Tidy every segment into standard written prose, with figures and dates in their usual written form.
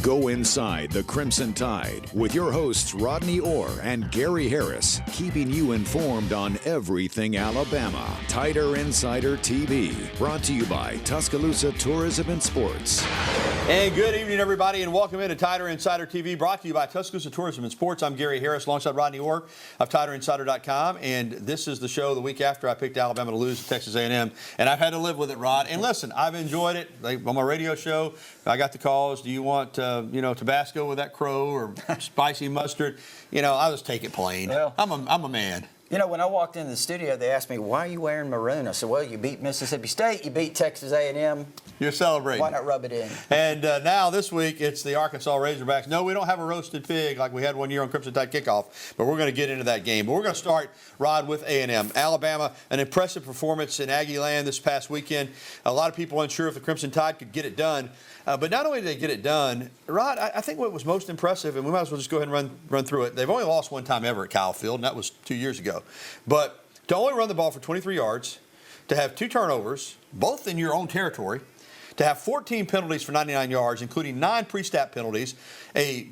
Go inside the Crimson Tide with your hosts Rodney Orr and Gary Harris, keeping you informed on everything Alabama. Tider Insider TV, brought to you by Tuscaloosa Tourism and Sports. And good evening, everybody, and welcome into Tider Insider TV, brought to you by Tuscaloosa Tourism and Sports. I'm Gary Harris, alongside Rodney Orr of TiderInsider.com, and this is the show the week after I picked Alabama to lose to Texas A&M, and I've had to live with it, Rod. And listen, I've enjoyed it. On my radio show, I got the calls. Do you want, Tabasco with that crow or spicy mustard? I just take it plain. Well, I'm a man. When I walked into the studio, they asked me, why are you wearing maroon? I said, well, you beat Mississippi State, you beat Texas A&M. You're celebrating. Why not rub it in? And now this week, it's the Arkansas Razorbacks. No, we don't have a roasted pig like we had one year on Crimson Tide Kickoff, but we're going to get into that game. But we're going to start, Rod, with A&M. Alabama, an impressive performance in Aggie Land this past weekend. A lot of people unsure if the Crimson Tide could get it done. But not only did they get it done, Rod, I think what was most impressive, and we might as well just go ahead and run through it. They've only lost one time ever at Kyle Field, and that was 2 years ago. But to only run the ball for 23 yards, to have 2 turnovers, both in your own territory, to have 14 penalties for 99 yards, including 9 pre-snap penalties, a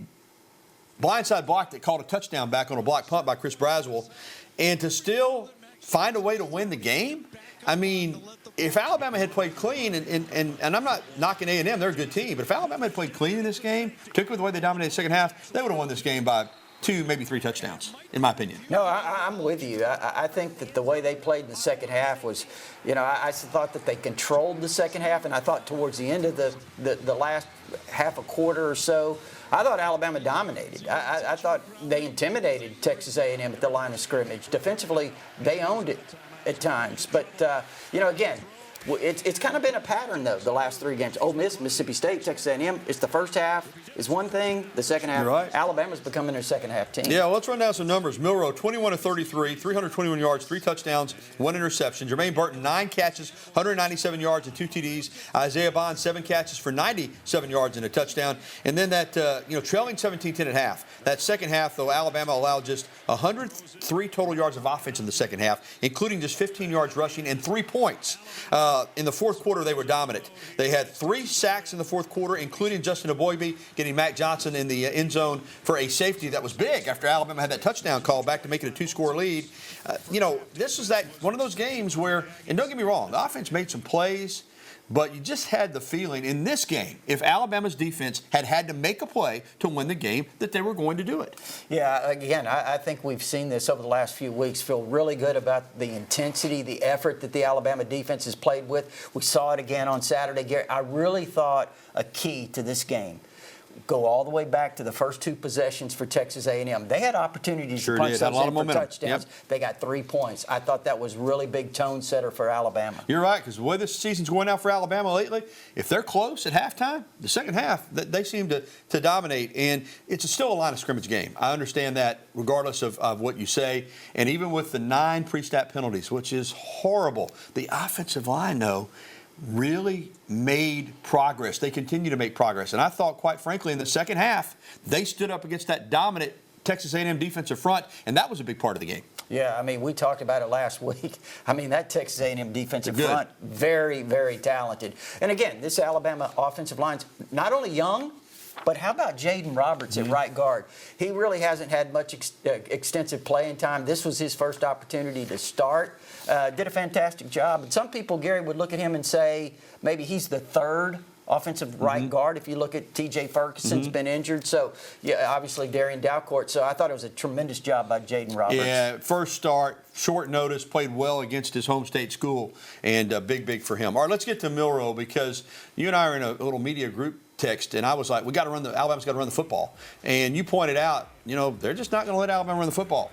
blindside block that called a touchdown back on a block punt by Chris Braswell, and to still find a way to win the game. I mean, if Alabama had played clean, and I'm not knocking A&M, they're a good team, but if Alabama had played clean in this game, particularly the way they dominated the second half, they would have won this game by 2, maybe 3 touchdowns, in my opinion. No, I'm with you. I think that the way they played in the second half was, I thought that they controlled the second half, and I thought towards the end of the last half a quarter or so, I thought Alabama dominated. I thought they intimidated Texas A&M at the line of scrimmage. Defensively, they owned it at times. But, again, it's kind of been a pattern, though, the last 3 games. Ole Miss, Mississippi State, Texas A&M. It's the first half is one thing. The second half, right. Alabama's becoming their second half team. Yeah, well, let's run down some numbers. Milroe, 21 of 33, 321 yards, 3 touchdowns, 1 interception. Jermaine Burton, 9 catches, 197 yards and 2 TDs. Isaiah Bond, 7 catches for 97 yards and a touchdown. And then that, trailing 17-10 at half. That second half, though, Alabama allowed just 103 total yards of offense in the second half, including just 15 yards rushing and 3 points. In the fourth quarter, they were dominant. They had 3 sacks in the fourth quarter, including Justin Aboybe getting Mac Johnson in the end zone for a safety that was big after Alabama had that touchdown call back to make it a 2-score lead. This was one of those games where, and don't get me wrong, the offense made some plays, but you just had the feeling in this game, if Alabama's defense had to make a play to win the game, that they were going to do it. Yeah, again, I think we've seen this over the last few weeks. Feel really good about the intensity, the effort that the Alabama defense has played with. We saw it again on Saturday. Gary, I really thought a key to this game, go all the way back to the first 2 possessions for Texas A&M. They had opportunities to punch those in for touchdowns. Yep. They got 3 points. I thought that was really big tone setter for Alabama. You're right, because the way this season's going out for Alabama lately, if they're close at halftime, the second half, they seem to dominate. And it's still a line of scrimmage game. I understand that regardless of what you say. And even with the 9 pre-snap penalties, which is horrible, the offensive line, though, really made progress. They continue to make progress. And I thought, quite frankly, in the second half, they stood up against that dominant Texas A&M defensive front, and that was a big part of the game. Yeah, we talked about it last week. That Texas A&M defensive front, very, very talented. And again, this Alabama offensive line's not only young, but how about Jaden Roberts at right guard? He really hasn't had much extensive playing time. This was his first opportunity to start. Did a fantastic job. And some people, Gary, would look at him and say maybe he's the third offensive right guard if you look at T.J. Ferguson's been injured. So, yeah, obviously Darian Dalcourt. So I thought it was a tremendous job by Jaden Roberts. Yeah, first start, short notice, played well against his home state school, and big for him. All right, let's get to Milroe, because you and I are in a little media group text, and I was like, Alabama's got to run the football. And you pointed out, they're just not going to let Alabama run the football.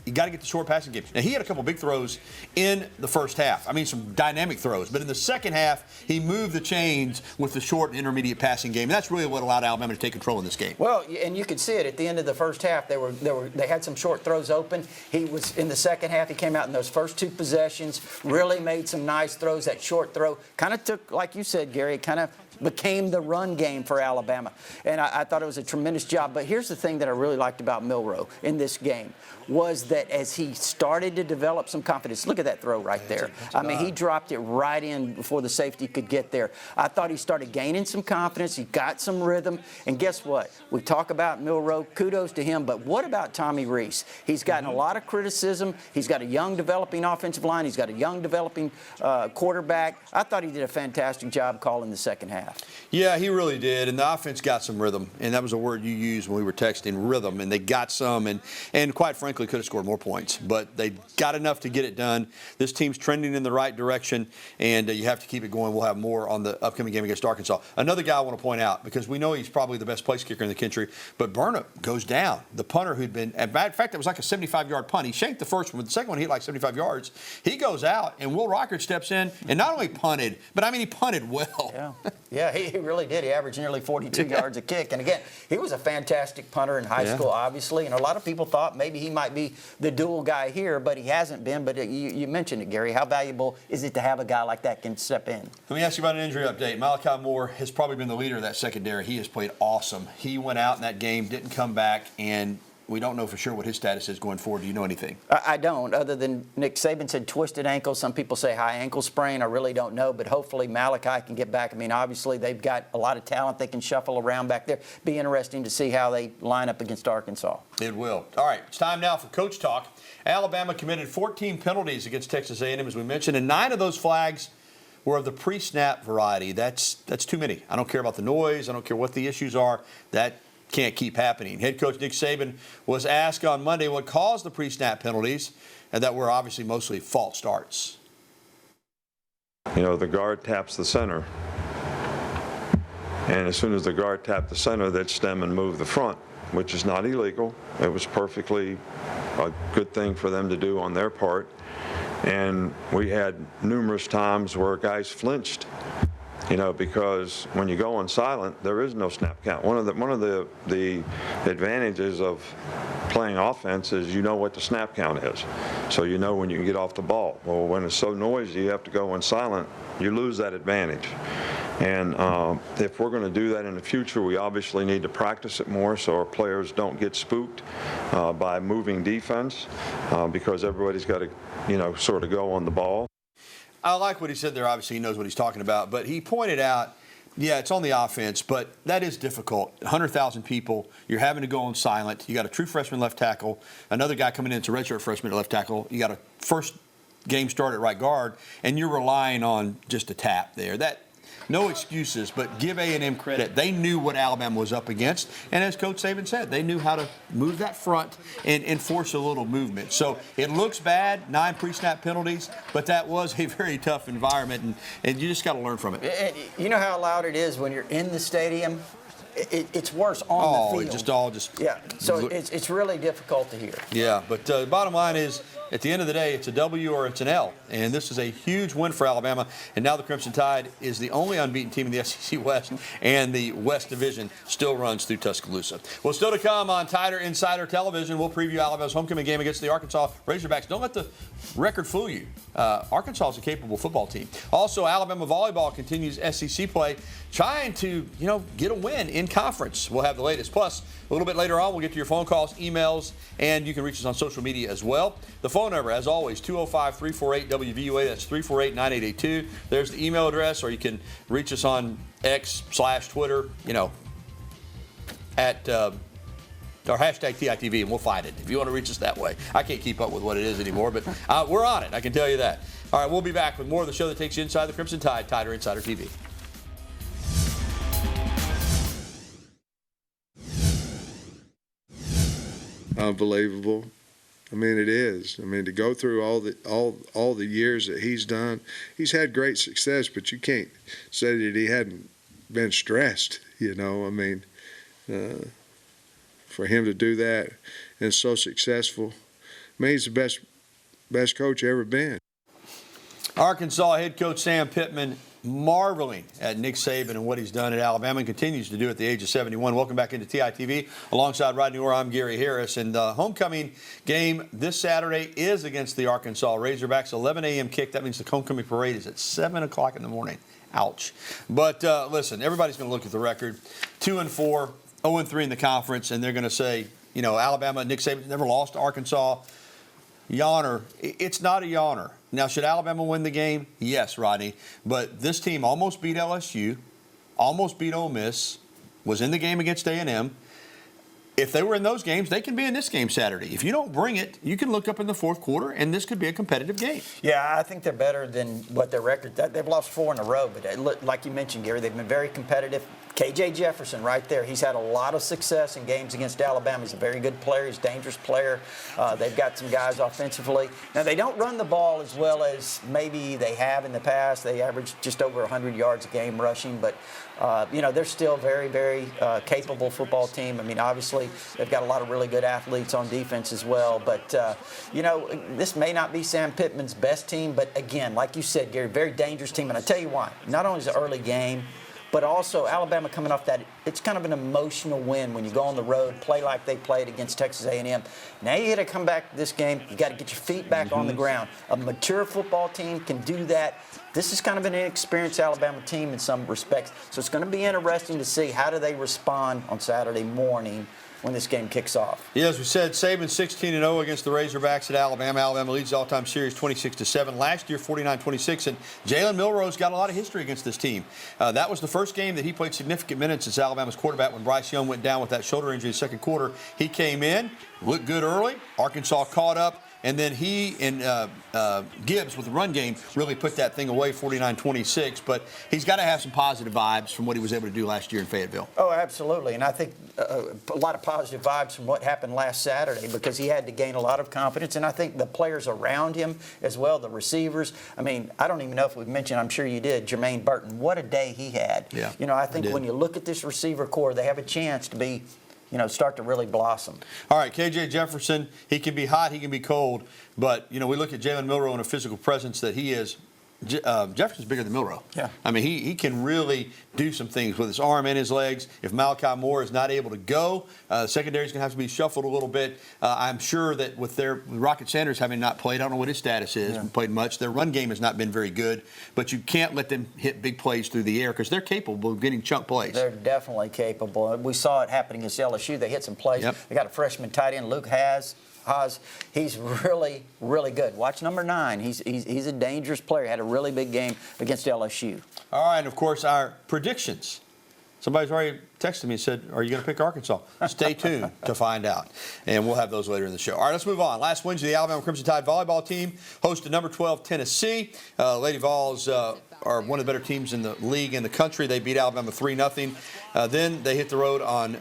You got to get the short passing game. Now, he had a couple big throws in the first half. Some dynamic throws. But in the second half, he moved the chains with the short and intermediate passing game. And that's really what allowed Alabama to take control in this game. Well, and you could see it at the end of the first half. They had some short throws open. He was in the second half. He came out in those first 2 possessions, really made some nice throws. That short throw kind of took, like you said, Gary, kind of became the run game for Alabama. And I thought it was a tremendous job. But here's the thing that I really liked about Milroe in this game was that as he started to develop some confidence, look at that throw right there. I mean, he dropped it right in before the safety could get there. I thought he started gaining some confidence. He got some rhythm. And guess what? We talk about Milroe. Kudos to him. But what about Tommy Rees? He's gotten a lot of criticism. He's got a young developing offensive line. He's got a young developing quarterback. I thought he did a fantastic job calling the second half. Yeah, he really did. And the offense got some rhythm. And that was a word you used when we were texting, rhythm. And they got some. And quite frankly, could have scored more points. But they got enough to get it done. This team's trending in the right direction. And you have to keep it going. We'll have more on the upcoming game against Arkansas. Another guy I want to point out, because we know he's probably the best place kicker in the country, but Burnham goes down. The punter who'd been, in fact, it was like a 75-yard punt. He shanked the first one, but the second one he hit like 75 yards. He goes out, and Will Rockert steps in and not only punted, but I mean, he punted well. Yeah, he really did. He averaged nearly 42 yards a kick. And again, he was a fantastic punter in high school, obviously. And a lot of people thought maybe he might be the dual guy here, but he hasn't been. But you mentioned it, Gary. How valuable is it to have a guy like that can step in? Let me ask you about an injury update. Malachi Moore has probably been the leader of that secondary. He has played awesome. He went out in that game, didn't come back, and we don't know for sure what his status is going forward. Do you know anything? I don't, other than Nick Saban said twisted ankle. Some people say high ankle sprain. I really don't know, but hopefully Malachi can get back. I mean, obviously they've got a lot of talent they can shuffle around back there. Be interesting to see how they line up against Arkansas. It will. All right, it's time now for Coach Talk. Alabama committed 14 penalties against Texas A&M, as we mentioned, and 9 of those flags were of the pre-snap variety. That's too many. I don't care about the noise. I don't care what the issues are. That can't keep happening. Head coach Nick Saban was asked on Monday what caused the pre-snap penalties, and that were obviously mostly false starts. You know, the guard taps the center, and as soon as the guard tapped the center, they'd stem and move the front, which is not illegal. It was perfectly a good thing for them to do on their part. And we had numerous times where guys flinched, you know, because when you go on silent, there is no snap count. One of the advantages of playing offense is you know what the snap count is, so you know when you can get off the ball. Well, when it's so noisy, you have to go on silent. You lose that advantage. And if we're going to do that in the future, we obviously need to practice it more so our players don't get spooked by moving defense, because everybody's got to, you know, sort of go on the ball. I like what he said there. Obviously, he knows what he's talking about. But he pointed out, yeah, it's on the offense, but that is difficult. 100,000 people, you're having to go on silent. You got a true freshman left tackle, another guy coming in, it's a redshirt freshman at left tackle. You got a first game start at right guard, and you're relying on just a tap there. No excuses, but give A&M credit. They knew what Alabama was up against, and as Coach Saban said, they knew how to move that front and force a little movement. So it looks bad, 9 pre-snap penalties, but that was a very tough environment, and you just got to learn from it. You know how loud it is when you're in the stadium? It's worse on the field. Yeah, so it's really difficult to hear. Yeah, but the bottom line is, at the end of the day, it's a W or it's an L. And this is a huge win for Alabama. And now the Crimson Tide is the only unbeaten team in the SEC West. And the West Division still runs through Tuscaloosa. Well, still to come on Tider Insider Television, we'll preview Alabama's homecoming game against the Arkansas Razorbacks. Don't let the record fool you. Arkansas is a capable football team. Also, Alabama Volleyball continues SEC play, trying to, get a win in conference. We'll have the latest. Plus, a little bit later on, we'll get to your phone calls, emails, and you can reach us on social media as well. The phone number, as always, 205-348-WVUA. That's 348-9882. There's the email address, or you can reach us on X/Twitter, at or hashtag TITV, and we'll find it if you want to reach us that way. I can't keep up with what it is anymore, but we're on it. I can tell you that. All right, we'll be back with more of the show that takes you inside the Crimson Tide, Tider Insider TV. Unbelievable. I mean, it is. I mean, to go through all the years that he's done, he's had great success, but you can't say that he hadn't been stressed. I mean, for him to do that and so successful, I mean, he's the best coach ever been. Arkansas head coach Sam Pittman marveling at Nick Saban and what he's done at Alabama and continues to do at the age of 71. Welcome back into TITV. Alongside Rodney Orr, I'm Gary Harris. And the homecoming game this Saturday is against the Arkansas Razorbacks. 11 a.m. kick. That means the homecoming parade is at 7 o'clock in the morning. Ouch. But listen, everybody's going to look at the record. 2-4, 0-3 in the conference, and they're going to say, Alabama, Nick Saban never lost to Arkansas. Yawner. It's not a yawner. Now, should Alabama win the game? Yes, Rodney. But this team almost beat LSU, almost beat Ole Miss, was in the game against A&M. If they were in those games, they can be in this game Saturday. If you don't bring it, you can look up in the fourth quarter, and this could be a competitive game. Yeah, I think they're better than what their record. They've lost 4 in a row, but like you mentioned, Gary, they've been very competitive. KJ Jefferson right there. He's had a lot of success in games against Alabama. He's a very good player. He's a dangerous player. They've got some guys offensively. Now, they don't run the ball as well as maybe they have in the past. They average just over 100 yards a game rushing, but they're still very, very capable football team. I mean, obviously, they've got a lot of really good athletes on defense as well. But, this may not be Sam Pittman's best team. But, again, like you said, Gary, very dangerous team. And I tell you why. Not only is it an early game, but also Alabama coming off that, it's kind of an emotional win when you go on the road, play like they played against Texas A&M. Now you got to come back to this game. You got to get your feet back on the ground. A mature football team can do that. This is kind of an inexperienced Alabama team in some respects. So it's going to be interesting to see how do they respond on Saturday morning when this game kicks off. Yeah, as we said, Saban 16-0 against the Razorbacks at Alabama. Alabama leads the all-time series 26-7. Last year, 49-26. And Jalen Milroe's got a lot of history against this team. That was the first game that he played significant minutes as Alabama's quarterback when Bryce Young went down with that shoulder injury in the second quarter. He came in, looked good early. Arkansas caught up. And then he and Gibbs with the run game really put that thing away, 49-26. But he's got to have some positive vibes from what he was able to do last year in Fayetteville. Oh, absolutely. And I think a lot of positive vibes from what happened last Saturday because he had to gain a lot of confidence. And I think the players around him as well, the receivers. I mean, I don't even know if we've mentioned, I'm sure you did, Jermaine Burton. What a day he had. Yeah, I think when you look at this receiver core, they have a chance to be start to really blossom. All right, KJ Jefferson, he can be hot, he can be cold, but, we look at Jalen Milroe and a physical presence that he is. Jefferson's bigger than Milroe. Yeah. I mean, he can really do some things with his arm and his legs. If Malachi Moore is not able to go, secondary's going to have to be shuffled a little bit. I'm sure that with Rocket Sanders having not played, I don't know what his status is, played much. Their run game has not been very good, but you can't let them hit big plays through the air because they're capable of getting chunk plays. They're definitely capable. We saw it happening against LSU. They hit some plays. Yep. They got a freshman tight end, Luke Haas. He's really, really good. Watch number 9. He's a dangerous player. Had a really big game against LSU. All right, and of course, our predictions. Somebody's already texted me and said, are you going to pick Arkansas? Stay tuned to find out. And we'll have those later in the show. All right, let's move on. Last Wednesday, the Alabama Crimson Tide volleyball team hosted number 12 Tennessee. Lady Vols are one of the better teams in the league in the country. They beat Alabama 3-0. Then they hit the road on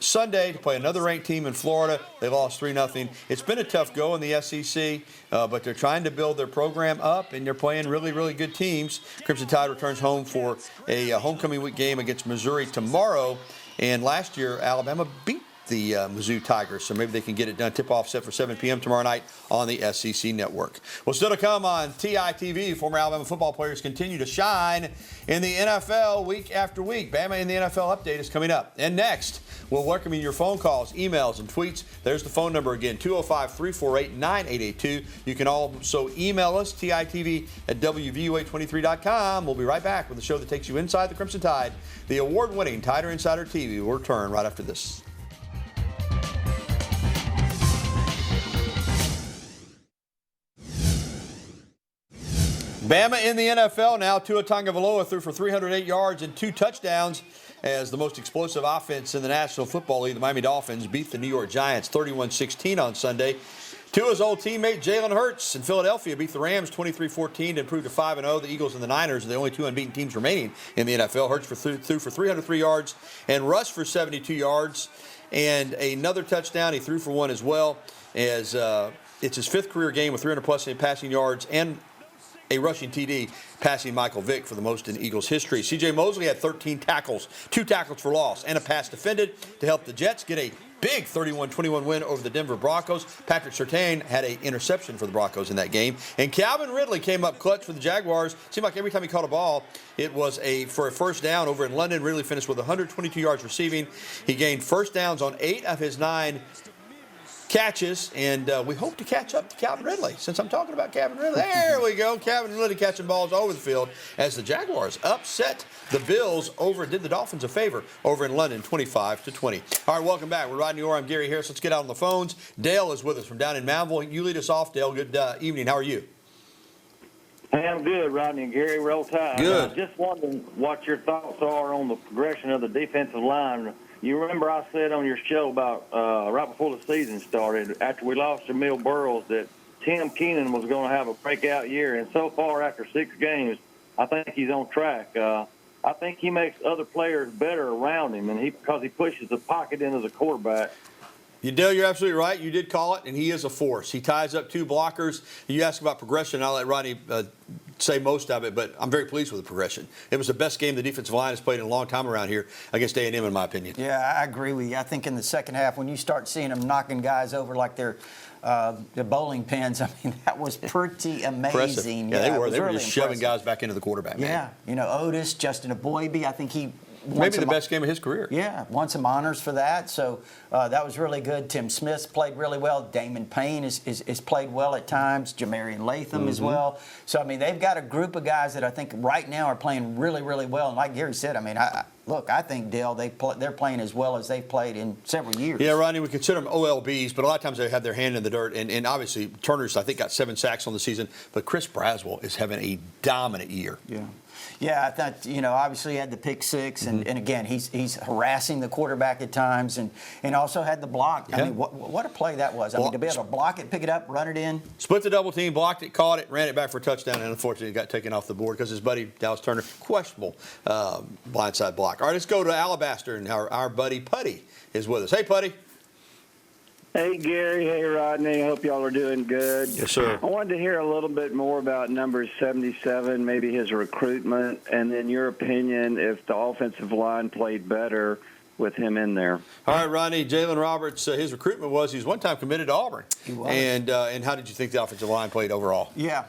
Sunday to play another ranked team in Florida. They lost 3-0. It's been a tough go in the SEC, but they're trying to build their program up, and they're playing really, really good teams. Crimson Tide returns home for a homecoming week game against Missouri tomorrow. And last year, Alabama beat the Mizzou Tigers, so maybe they can get it done. Tip-off set for 7 p.m. tomorrow night on the SEC Network. Well, still to come on TITV, former Alabama football players continue to shine in the NFL week after week. Bama in the NFL update is coming up. And next, we'll welcome your phone calls, emails, and tweets. There's the phone number again, 205-348-9882. You can also email us, TITV@WVUA23.com. We'll be right back with a show that takes you inside the Crimson Tide, the award-winning Tider Insider TV. We'll return right after this. Bama in the NFL now. Tua Tagovailoa threw for 308 yards and 2 touchdowns as the most explosive offense in the National Football League. The Miami Dolphins beat the New York Giants 31-16 on Sunday. Tua's old teammate Jalen Hurts in Philadelphia beat the Rams 23-14 to improve to 5-0. The Eagles and the Niners are the only 2 unbeaten teams remaining in the NFL. Hurts threw for 303 yards and rushed for 72 yards and another touchdown. He threw for 1 as well, as it's his 5th career game with 300-plus passing yards and a rushing TD, passing Michael Vick for the most in Eagles history. C.J. Mosley had 13 tackles, 2 tackles for loss, and a pass defended to help the Jets get a big 31-21 win over the Denver Broncos. Patrick Surtain had an interception for the Broncos in that game. And Calvin Ridley came up clutch for the Jaguars. Seemed like every time he caught a ball, it was for a first down over in London. Ridley finished with 122 yards receiving. He gained first downs on 8 of his 9 catches, and we hope to catch up to Calvin Ridley. Since I'm talking about Calvin Ridley, there we go. Calvin Ridley catching balls over the field as the Jaguars upset the Bills did the Dolphins a favor over in London, 25-20. All right, welcome back. We're Rodney Orr. I'm Gary Harris. Let's get out on the phones. Dale is with us from down in Moundville. You lead us off, Dale. Good evening. How are you? Hey, I'm good, Rodney and Gary. Roll Tide. Good. Just wondering what your thoughts are on the progression of the defensive line. You remember I said on your show about right before the season started, after we lost Jamil Burrows, that Tim Keenan was going to have a breakout year. And so far, after 6 games, I think he's on track. I think he makes other players better around him, and because he pushes the pocket into the quarterback. Dale, you're absolutely right. You did call it, and he is a force. He ties up 2 blockers. You ask about progression, I'll let Rodney say most of it, but I'm very pleased with the progression. It was the best game the defensive line has played in a long time around here against A&M, in my opinion. Yeah, I agree with you. I think in the second half, when you start seeing them knocking guys over like they're bowling pins, I mean, that was pretty amazing. Yeah, they were. They were really just shoving guys back into the quarterback. Yeah, man. Otis, Justin Aboybe, I think he maybe the best game of his career. Yeah, won some honors for that. So that was really good. Tim Smith played really well. Damon Payne is played well at times. Jamarian Latham as well. So, I mean, they've got a group of guys that I think right now are playing really, really well. And like Gary said, I mean, I think, Dale, they're playing as well as they've played in several years. Yeah, Rodney, we consider them OLBs, but a lot of times they have their hand in the dirt. And obviously, Turner's, I think, got 7 sacks on the season. But Chris Braswell is having a dominant year. Yeah. Yeah, I thought, obviously he had the pick 6, and again, he's harassing the quarterback at times, and also had the block. Yeah. I mean, what a play that was. I mean, to be able to block it, pick it up, run it in. Split the double team, blocked it, caught it, ran it back for a touchdown, and unfortunately it got taken off the board because his buddy Dallas Turner, questionable blindside block. All right, let's go to Alabaster, and our buddy Putty is with us. Hey, Putty. Hey, Gary. Hey, Rodney. I hope y'all are doing good. Yes, sir. I wanted to hear a little bit more about number 77, maybe his recruitment, and then your opinion if the offensive line played better with him in there. All right, Rodney. Jalen Roberts, his recruitment was he was one time committed to Auburn. He was. And how did you think the offensive line played overall? Yeah.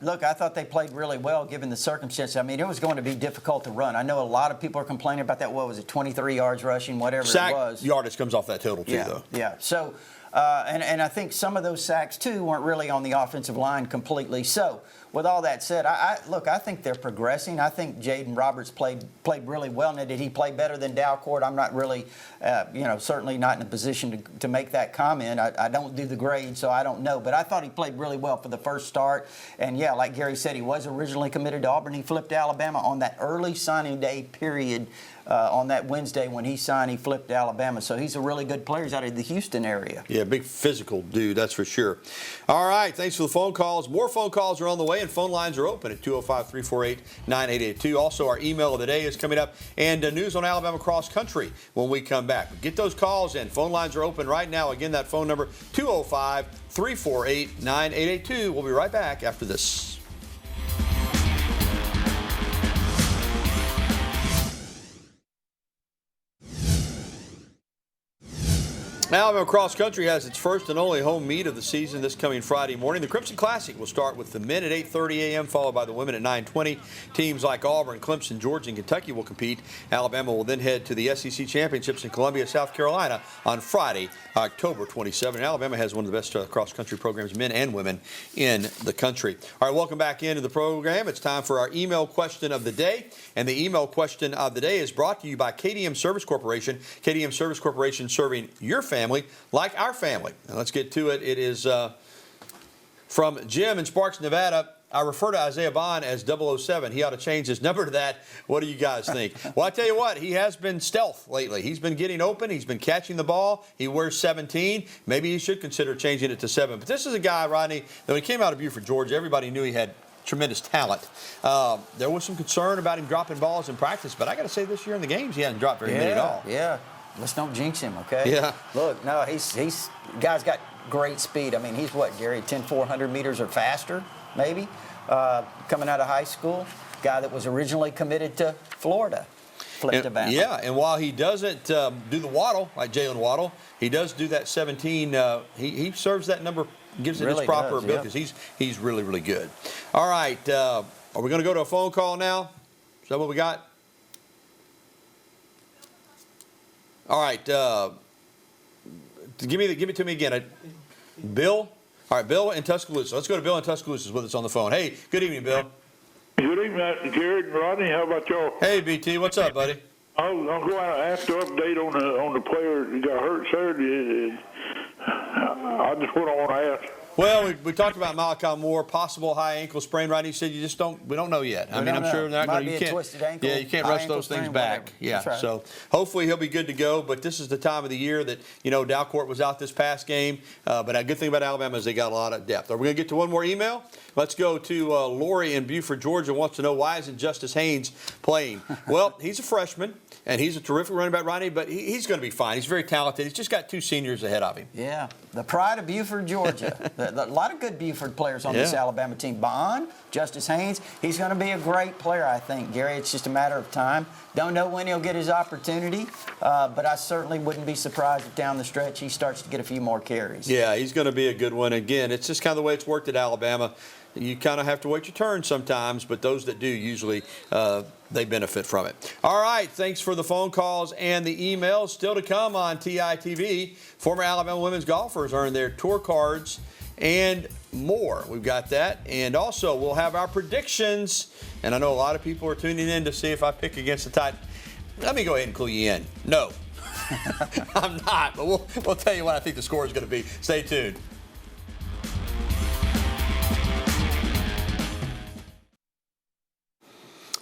Look, I thought they played really well given the circumstances. I mean, it was going to be difficult to run. I know a lot of people are complaining about that. What was it, 23 yards rushing, whatever it was. Yardage comes off that total, too, though. Yeah. So, and I think some of those sacks, too, weren't really on the offensive line completely. So, with all that said, I think they're progressing. I think Jaden Roberts played really well. Now, did he play better than Dalcourt? I'm not really, certainly not in a position to make that comment. I don't do the grade, so I don't know. But I thought he played really well for the first start. And, yeah, like Gary said, he was originally committed to Auburn. He flipped to Alabama on that early signing day period. On that Wednesday when he signed, he flipped to Alabama. So he's a really good player. He's out of the Houston area. Yeah, big physical dude, that's for sure. All right, thanks for the phone calls. More phone calls are on the way, and phone lines are open at 205-348-9882. Also, our email of the day is coming up, and news on Alabama cross country when we come back. Get those calls in. Phone lines are open right now. Again, that phone number, 205-348-9882. We'll be right back after this. Alabama Cross Country has its first and only home meet of the season this coming Friday morning. The Crimson Classic will start with the men at 8:30 a.m., followed by the women at 9:20. Teams like Auburn, Clemson, Georgia, and Kentucky will compete. Alabama will then head to the SEC Championships in Columbia, South Carolina on Friday, October 27. Alabama has one of the best cross-country programs, men and women, in the country. All right, welcome back into the program. It's time for our email question of the day. And the email question of the day is brought to you by KDM Service Corporation. KDM Service Corporation serving your family like our family. Now let's get to it. It is from Jim in Sparks, Nevada. I refer to Isaiah Bond as 007. He ought to change his number to that. What do you guys think? Well, I tell you what, he has been stealth lately. He's been getting open. He's been catching the ball. He wears 17. Maybe he should consider changing it to 7. But this is a guy, Rodney, that when he came out of Buford, Georgia, everybody knew he had tremendous talent. There was some concern about him dropping balls in practice, but I got to say this year in the games, he hasn't dropped very many at all. Yeah. Let's don't jinx him, okay? Yeah. Look, no, he's guy's got great speed. I mean, he's what, Gary, 400 meters or faster, maybe, coming out of high school. Guy that was originally committed to Florida. Flipped to Bama. Yeah, and while he doesn't do the waddle like Jalen Waddle, he does do that 17. He serves that number, gives it Really its proper does, ability because he's really, really good. All right, are we going to go to a phone call now? Is that what we got? All right, Give it to me again. Bill? All right, Bill in Tuscaloosa. Let's go to Bill in Tuscaloosa with us on the phone. Hey, good evening, Bill. Good evening, Gary and Rodney. How about y'all? Hey, BT. What's up, buddy? I'm going to ask the update on the player who got hurt Saturday. I just want to ask. Well, we talked about Malachi Moore, possible high ankle sprain. Rodney said we don't know yet. I mean, I'm sure they're not going to. You can't. Twisted ankle, yeah, you can't rush those things back. Whatever. Yeah, right. so hopefully he'll be good to go. But this is the time of the year that Dalcourt was out this past game. But a good thing about Alabama is they got a lot of depth. Are we going to get to one more email? Let's go to Lori in Beaufort, Georgia. Wants to know why isn't Justice Haynes playing? Well, he's a freshman and he's a terrific running back, Rodney. But he's going to be fine. He's very talented. He's just got 2 seniors ahead of him. Yeah, the pride of Beaufort, Georgia. A lot of good Beaufort players on this Alabama team. Bond, Justice Haynes, he's going to be a great player, I think. Gary, it's just a matter of time. Don't know when he'll get his opportunity, but I certainly wouldn't be surprised if down the stretch he starts to get a few more carries. Yeah, he's going to be a good one. Again, it's just kind of the way it's worked at Alabama. You kind of have to wait your turn sometimes, but those that do usually they benefit from it. All right, thanks for the phone calls and the emails. Still to come on TITV, former Alabama women's golfers earned their tour cards and more. We've got that. And also, we'll have our predictions. And I know a lot of people are tuning in to see if I pick against the Titans. Let me go ahead and clue you in. No, I'm not. But we'll tell you what I think the score is going to be. Stay tuned.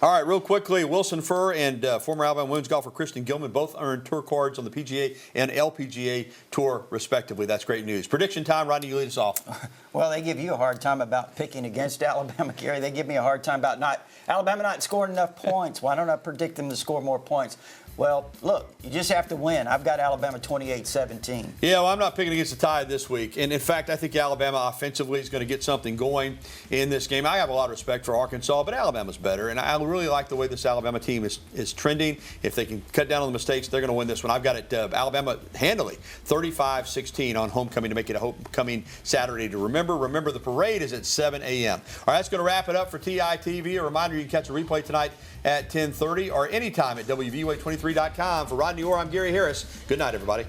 All right, real quickly, Wilson Furr and former Alabama women's golfer Kristen Gilman both earned tour cards on the PGA and LPGA Tour, respectively. That's great news. Prediction time, Rodney, you lead us off. Well, they give you a hard time about picking against Alabama, Gary. They give me a hard time about Alabama not scoring enough points. Why don't I predict them to score more points? Well, look, you just have to win. I've got Alabama 28-17. Yeah, well, I'm not picking against the Tide this week. And, in fact, I think Alabama offensively is going to get something going in this game. I have a lot of respect for Arkansas, but Alabama's better. And I really like the way this Alabama team is trending. If they can cut down on the mistakes, they're going to win this one. I've got it Alabama handily, 35-16 on homecoming to make it a homecoming Saturday to remember. Remember, the parade is at 7 a.m. All right, that's going to wrap it up for TITV. A reminder, you can catch a replay tonight at 10:30 or anytime at WVUA23.com. For Rodney Orr, I'm Gary Harris. Good night, everybody.